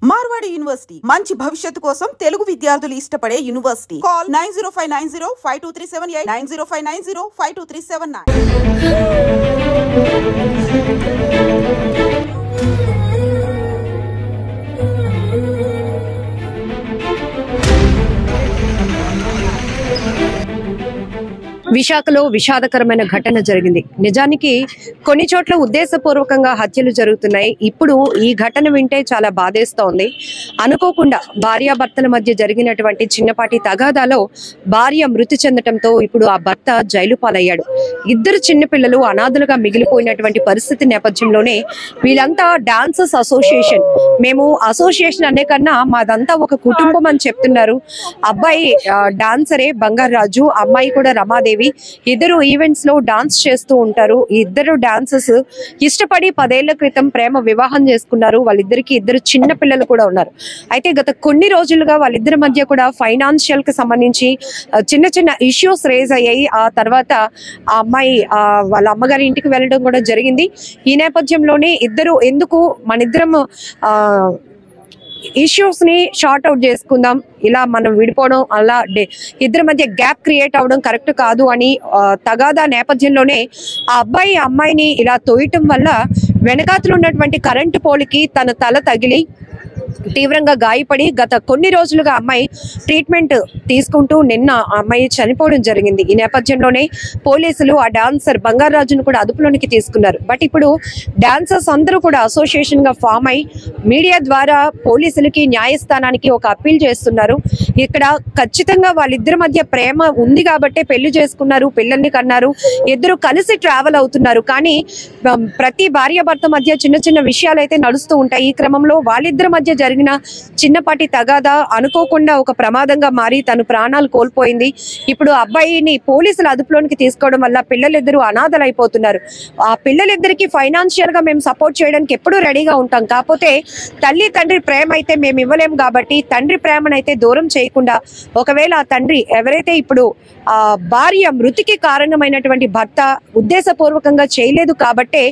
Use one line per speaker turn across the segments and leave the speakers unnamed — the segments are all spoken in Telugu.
మార్వాడి యూనివర్సిటీ మంచి భవిష్యత్తు కోసం తెలుగు విద్యార్థులు ఇష్టపడే యూనివర్సిటీ. కాల్ 9059052378 9059052379.
విశాఖలో విషాదకరమైన ఘటన జరిగింది. నిజానికి కొన్ని చోట్ల ఉద్దేశపూర్వకంగా హత్యలు జరుగుతున్నాయి. ఇప్పుడు ఈ ఘటన వింటే చాలా బాధేస్తోంది. అనుకోకుండా భార్యాభర్తల మధ్య జరిగినటువంటి చిన్నపాటి తగాదాలో భార్య మృతి చెందటంతో ఇప్పుడు ఆ భర్త జైలు పాలయ్యాడు. ఇద్దరు చిన్నపిల్లలు అనాథలుగా మిగిలిపోయినటువంటి పరిస్థితి నేపథ్యంలోనే వీళ్ళంతా డాన్సర్స్ అసోసియేషన్, మేము అసోసియేషన్ అనే కన్నా మాదంతా ఒక కుటుంబం అని చెప్తున్నారు. అబ్బాయి డాన్సరే బంగారాజు, అమ్మాయి కూడా రమాదేవి. ఇద్దరు ఈవెంట్స్ లో డాన్స్ చేస్తూ ఉంటారు. ఇద్దరు డాన్సర్స్ ఇష్టపడి 10 ఏళ్ల క్రితం ప్రేమ వివాహం చేసుకున్నారు. వాళ్ళిద్దరికి ఇద్దరు చిన్న పిల్లలు కూడా ఉన్నారు. అయితే గత కొన్ని రోజులుగా వాళ్ళిద్దరి మధ్య కూడా ఫైనాన్షియల్ కి సంబంధించి చిన్న చిన్న ఇష్యూస్ రేజ్ అయ్యాయి. ఆ తర్వాత ఆ అమ్మాయి వాళ్ళ అమ్మగారి ఇంటికి వెళ్ళడం కూడా జరిగింది. ఈ నేపథ్యంలోనే ఇద్దరు ఎందుకు మనిద్దరం ఇష్యూస్ ని షార్ట్ అవుట్ చేసుకుందాం, ఇలా మనం విడిపోవడం అలా ఇద్దరి మధ్య గ్యాప్ క్రియేట్ అవడం కరెక్ట్ కాదు అని తగాదా నేపథ్యంలోనే ఆ అబ్బాయి అమ్మాయిని ఇలా తోయటం వల్ల వెనకాతలు ఉన్నటువంటి కరెంటు పోలికి తన తల తగిలి తీవ్రంగా గాయపడి గత కొన్ని రోజులుగా అమ్మాయి ట్రీట్మెంట్ తీసుకుంటూ నిన్న అమ్మాయి చనిపోవడం జరిగింది. ఈ నేపథ్యంలోనే పోలీసులు ఆ డాన్సర్ బంగారాజును కూడా అదుపులోనికి తీసుకున్నారు. బట్ ఇప్పుడు డాన్సర్స్ అందరూ కూడా అసోసియేషన్ గా ఫామ్ అయి మీడియా ద్వారా పోలీసులకి న్యాయస్థానానికి ఒక అప్పీల్ చేస్తున్నారు. ఇక్కడ ఖచ్చితంగా వాళ్ళిద్దరి మధ్య ప్రేమ ఉంది కాబట్టే పెళ్లి చేసుకున్నారు, పిల్లల్ని కన్నారు, ఇద్దరు కలిసి ట్రావెల్ అవుతున్నారు. కానీ ప్రతి భార్యాభర్త మధ్య చిన్న చిన్న విషయాలు అయితే నడుస్తూ ఉంటాయి. ఈ క్రమంలో వాళ్ళిద్దరి మధ్య జరిగిన చిన్నపాటి తగాదా అనుకోకుండా ఒక ప్రమాదంగా మారి తను ప్రాణాలు కోల్పోయింది. ఇప్పుడు అబ్బాయిని పోలీసులు అదుపులోనికి తీసుకోవడం వల్ల పిల్లలిద్దరూ అనాథలైపోతున్నారు. ఆ పిల్లలిద్దరికి ఫైనాన్షియల్ గా మేము సపోర్ట్ చేయడానికి ఎప్పుడూ రెడీగా ఉంటాం. కాకపోతే తల్లి తండ్రి ప్రేమ అయితే మేము ఇవ్వలేము కాబట్టి తండ్రి ప్రేమనైతే దూరం చేయకుండా, ఒకవేళ ఆ తండ్రి ఎవరైతే ఇప్పుడు ఆ భార్య మృతికి కారణమైనటువంటి భర్త ఉద్దేశపూర్వకంగా చేయలేదు కాబట్టే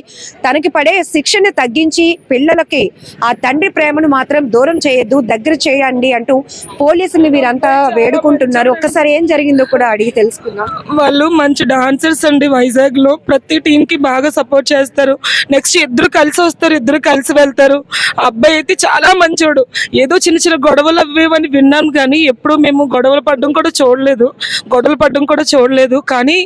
తనకి పడే శిక్షను తగ్గించి పిల్లలకి ఆ తండ్రి ప్రేమను మాత్రం దూరం చేయొద్దు, దగ్గర చేయండి అంటూ పోలీసులు వీరంతా వేడుకుంటున్నారు. ఒక్కసారి ఏం జరిగిందో కూడా అడిగి తెలుసుకుందాం.
వాళ్ళు మంచి డాన్సర్స్ అండి. వైజాగ్ లో ప్రతి టీం కి బాగా సపోర్ట్ చేస్తారు. నెక్స్ట్ ఇద్దరు కలిసి వస్తారు, ఇద్దరు కలిసి వెళ్తారు. అబ్బాయి అయితే చాలా మంచోడు. ఏదో చిన్న చిన్న గొడవలు అవ్వేవని విన్నాం కానీ ఎప్పుడు మేము గొడవలు పడడం కూడా చూడలేదు. కానీ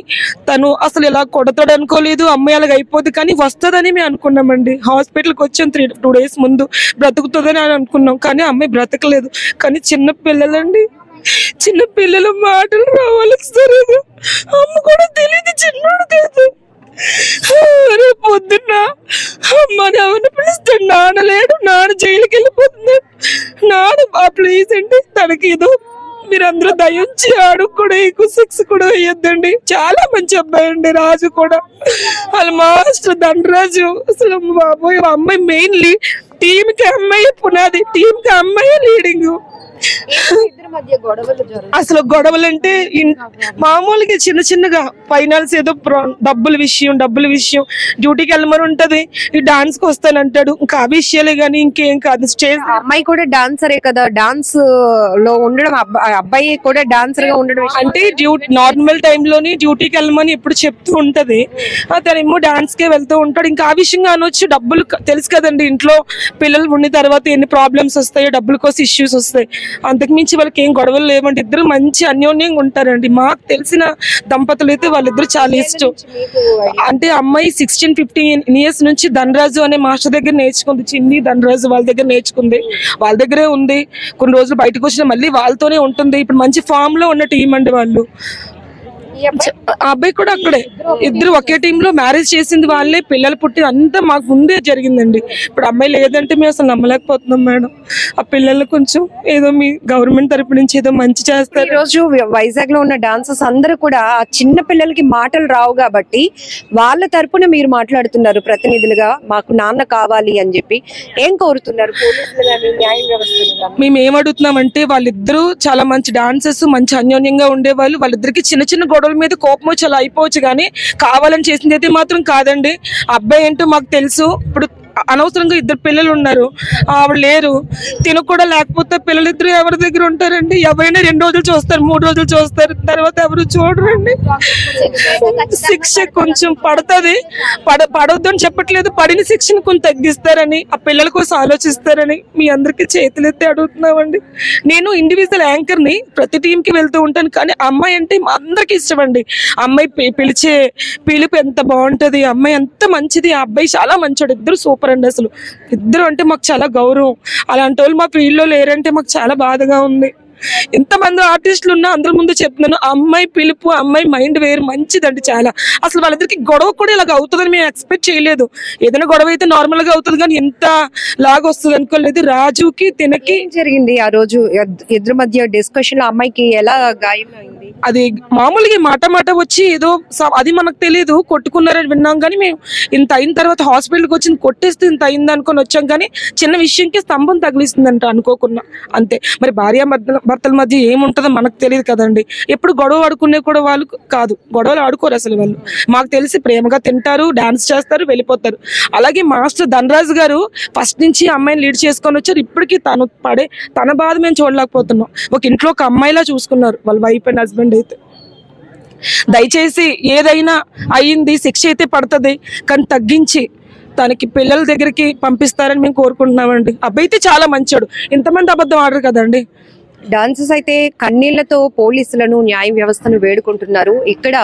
తను అసలు ఇలా కొడతాడు అనుకోలేదు. అమ్మాయి అలాగ అయిపోద్ది కానీ వస్తుందని మేము అనుకున్నామండి. హాస్పిటల్కి వచ్చాం 2 days ముందు, బ్రతుకుతుందని అనుకున్నాం కానీ అమ్మాయి బ్రతకలేదు. కానీ చిన్న పిల్లలండి, చిన్న పిల్లల మాటలు రావాలి సరేగా, అమ్మ కూడా తెలియదు, చిన్నోడు కాదు. రేపు పొద్దున్న అమ్మని ఎవరిని పిలుస్తాడు, నాన్న లేడు, నాన్న జైలుకి వెళ్ళిపోతున్నాడు. నాన్న ప్లీజ్ అండి తనకి ఏదో మీరందరూ దయించి ఆడుకు కూడా ఎక్కువ 6 కూడా వేయొద్దండి. చాలా మంచి అబ్బాయి అండి రాజు కూడా. వాళ్ళ మాస్టర్ ధనరాజు అసలు బాబోయ్, అమ్మాయి మెయిన్లీ టీమ్ కి అమ్మాయి పునాది, టీమ్ కి అమ్మాయి లీడింగ్. అసలు గొడవలు అంటే మామూలుగా చిన్న చిన్నగా ఫైనాన్స్ ఏదో డబ్బుల విషయం డ్యూటీకి వెళ్ళమని ఉంటది, ఈ డాన్స్ కి వస్తానంటాడు. ఇంకా ఆ విషయాలే గానీ ఇంకేం కాదు. స్టేజ్
అమ్మాయి కూడా డాన్సరే కదా, డాన్స్ లో ఉండడం, అబ్బాయి కూడా డాన్సర్ గా ఉండడం
అంటే నార్మల్ టైమ్ లోని డ్యూటీకి వెళ్ళమని ఎప్పుడు చెప్తూ ఉంటది. అతనేమో డాన్స్ కే వెళ్తూ ఉంటాడు. ఇంకా ఆ విషయంగా అనొచ్చు. డబ్బులు తెలుసు కదండి, ఇంట్లో పిల్లలు ఉండిన తర్వాత ఎన్ని ప్రాబ్లమ్స్ వస్తాయో, డబ్బుల కోసం ఇష్యూస్ వస్తాయి. అంతకు మించి వాళ్ళకి ఏం గొడవలు లేవండి. ఇద్దరు మంచి అన్యోన్యంగా ఉంటారండి. మాకు తెలిసిన దంపతులు అయితే వాళ్ళిద్దరు చాలా ఇష్టం. అంటే అమ్మాయి 16-15 years నుంచి ధనరాజు అనే మాస్టర్ దగ్గర నేర్చుకుంది. చిన్ని ధనరాజు వాళ్ళ దగ్గర నేర్చుకుంది. వాళ్ళ దగ్గరే ఉంది. కొన్ని రోజులు బయటకు వచ్చిన మళ్ళీ వాళ్ళతోనే ఉంటుంది. ఇప్పుడు మంచి ఫామ్ లో ఉన్న టీం అండి వాళ్ళు. ఆ అబ్బాయి కూడా అక్కడే, ఇద్దరు ఒకే టీమ్ లో మ్యారేజ్ చేసింది వాళ్ళే, పిల్లలు పుట్టి అంతా మాకు ముందే జరిగిందండి. ఇప్పుడు అమ్మాయి లేదంటే మేము అసలు నమ్మలేకపోతున్నాం మేడం. ఆ పిల్లలు కొంచెం ఏదో మీ గవర్నమెంట్ తరపు నుంచి ఏదో మంచి చేస్తారు.
ఈ రోజు వైజాగ్ లో ఉన్న డాన్సర్స్ అందరూ కూడా చిన్న పిల్లలకి మాటలు రావు కాబట్టి వాళ్ళ తరపున మీరు మాట్లాడుతున్నారు ప్రతినిధులుగా, మాకు నాన్న కావాలి అని చెప్పి. ఏం కోరుతున్నారు పోలీసులు కానీ న్యాయ వ్యవస్థలు?
మేము ఏం అడుగుతున్నామంటే వాళ్ళిద్దరూ చాలా మంచి డాన్సర్స్, మంచి అన్యోన్యంగా ఉండేవాళ్ళు. వాళ్ళిద్దరికి చిన్న చిన్న గొడవల మీద కోపం వచ్చి అలా అయిపోవచ్చు కానీ కావాలని చేసింది అయితే మాత్రం కాదండి. అబ్బాయి ఏంటో మాకు తెలుసు. ఇప్పుడు అనవసరంగా 2 పిల్లలు ఉన్నారు, ఆవిడ లేరు. తినకు కూడా లేకపోతే పిల్లలిద్దరు ఎవరి దగ్గర ఉంటారండి? ఎవరైనా 2 రోజులు చూస్తారు, 3 రోజులు చూస్తారు, తర్వాత ఎవరు చూడరండి. శిక్ష కొంచెం పడుతుంది, పడొద్దు అని చెప్పట్లేదు, పడిన శిక్షను కొంచెం తగ్గిస్తారని, ఆ పిల్లల కోసం ఆలోచిస్తారని మీ అందరికీ చేతులెత్తి అడుగుతున్నామండి. నేను ఇండివిజువల్ యాంకర్ని, ప్రతి టీంకి వెళ్తూ ఉంటాను, కానీ అమ్మాయి అంటే మా అందరికీ ఇష్టం అండి. అమ్మాయి పిలిచే పిలుపు ఎంత బాగుంటది, అమ్మాయి ఎంత మంచిది, ఆ అబ్బాయి చాలా మంచోడు, ఇద్దరు సూపర్ అండి. అసలు ఇద్దరు అంటే మాకు చాలా గౌరవం. అలాంటి వాళ్ళు మా ఫీల్డ్లో లేరంటే మాకు చాలా బాధగా ఉంది. ఎంతమంది ఆర్టిస్టులు ఉన్నా అందరి ముందు చెప్తున్నాను, అమ్మాయి పిలుపు, అమ్మాయి మైండ్ వేరు, మంచిదండి చాలా. అసలు వాళ్ళిద్దరికి గొడవ కూడా ఇలాగ అవుతుందని మేము ఎక్స్పెక్ట్ చేయలేదు. ఏదైనా గొడవ అయితే నార్మల్ గా అవుతుంది, కానీ ఎంత లాగా వస్తుంది అనుకోలేదు. రాజుకి తినకి
జరిగింది ఆ రోజు ఇద్దరి మధ్య డిస్కషన్, అమ్మాయికి ఎలా గాయమైంది?
అది మామూలుగా మాట వచ్చి ఏదో అది మనకు తెలియదు, కొట్టుకున్నారని విన్నాం. కానీ మేము ఇంత అయిన తర్వాత హాస్పిటల్కి వచ్చింది, కొట్టేస్తే ఇంత అయింది అనుకుని వచ్చాం. కానీ చిన్న విషయంకి స్తంభం తగిలిస్తుందంట అనుకోకుండా, అంతే. మరి భార్య భర్తల మధ్య ఏముంటుందో మనకు తెలియదు కదండి. ఎప్పుడు గొడవ ఆడుకునే కూడా వాళ్ళు కాదు, గొడవలు ఆడుకోరు అసలు వాళ్ళు. మాకు తెలిసి ప్రేమగా తింటారు, డాన్స్ చేస్తారు, వెళ్ళిపోతారు. అలాగే మాస్టర్ ధనరాజు గారు ఫస్ట్ నుంచి అమ్మాయిని లీడ్ చేసుకొని వచ్చారు. ఇప్పటికీ తన బాధ మేము చూడలేకపోతున్నాం. ఒక ఇంట్లో ఒక అమ్మాయిలా చూసుకున్నారు వాళ్ళ వైఫ్ అండ్ హస్బెండ్. అయితే దయచేసి ఏదైనా అయ్యింది, శిక్ష అయితే పడుతుంది, కానీ తగ్గించి తనకి పిల్లల దగ్గరికి పంపిస్తారని మేము కోరుకుంటున్నామండి. అబ్బాయి అయితే చాలా మంచోడు, ఇంతమంది అబద్ధం ఆడరు కదండి.
డాన్సర్స్ అయితే కన్నీళ్లతో పోలీసులను, న్యాయ వ్యవస్థను వేడుకుంటున్నారు. ఇక్కడ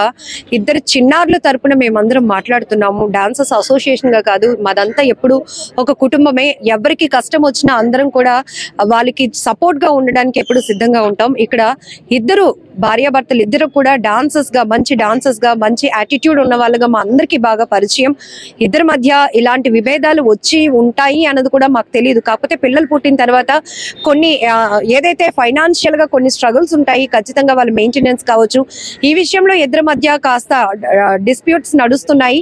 ఇద్దరు చిన్నారుల తరపున మేమందరం మాట్లాడుతున్నాము. డాన్సర్స్ అసోసియేషన్ గా కాదు, మాదంతా ఎప్పుడు ఒక కుటుంబమే. ఎవరికి కష్టం వచ్చినా అందరం కూడా వాళ్ళకి సపోర్ట్ గా ఉండడానికి ఎప్పుడు సిద్ధంగా ఉంటాం. ఇక్కడ ఇద్దరు భార్యాభర్తలు ఇద్దరు కూడా డాన్సర్స్ గా, మంచి యాటిట్యూడ్ ఉన్న వాళ్ళగా మా అందరికీ బాగా పరిచయం. ఇద్దరి మధ్య ఇలాంటి విభేదాలు వచ్చి ఉంటాయి అన్నది కూడా మాకు తెలియదు. కాకపోతే పిల్లలు పుట్టిన తర్వాత కొన్ని ఏదైతే ఫైనాన్షియల్ గా కొన్ని స్ట్రగుల్స్ ఉంటాయి, ఖచ్చితంగా వాళ్ళ మెయింటెనెన్స్ కావచ్చు. ఈ విషయంలో ఇద్దరి మధ్య కాస్త డిస్ప్యూట్స్ నడుస్తున్నాయి.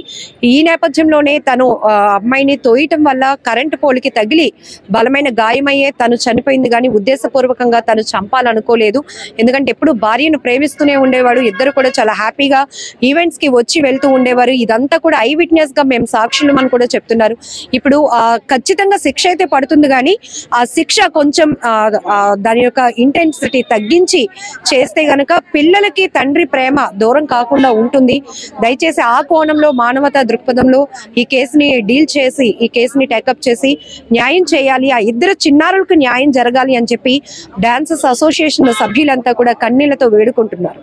ఈ నేపథ్యంలోనే తను అమ్మాయిని తోయటం వల్ల కరెంటు పోలికి తగిలి బలమైన గాయమయ్యే తను చనిపోయింది, కానీ ఉద్దేశపూర్వకంగా తను చంపాలనుకోలేదు. ఎందుకంటే ఎప్పుడు భార్యను ప్రేమిస్తూనే ఉండేవాడు. ఇద్దరు కూడా చాలా హ్యాపీగా ఈవెంట్స్ కి వచ్చి వెళ్తూ ఉండేవారు. ఇదంతా కూడా ఐ విట్నెస్ గా మేము సాక్షులం అని కూడా చెప్తున్నారు. ఇప్పుడు ఖచ్చితంగా శిక్ష అయితే పడుతుంది, కానీ ఆ శిక్ష కొంచెం దాని యొక్క ఇంటెన్సిటీ తగ్గించి చేస్తే గనక పిల్లలకి తండ్రి ప్రేమ దూరం కాకుండా ఉంటుంది. దయచేసి ఆ కోణంలో, మానవతా దృక్పథంలో ఈ కేసుని డీల్ చేసి, ఈ కేసుని టేకప్ చేసి న్యాయం చేయాలి, ఆ ఇద్దరు చిన్నారులకు న్యాయం జరగాలి అని చెప్పి డాన్సర్స్ అసోసియేషన్ సభ్యులంతా కూడా కన్నీళ్లతో వేడుకుంటున్నారు.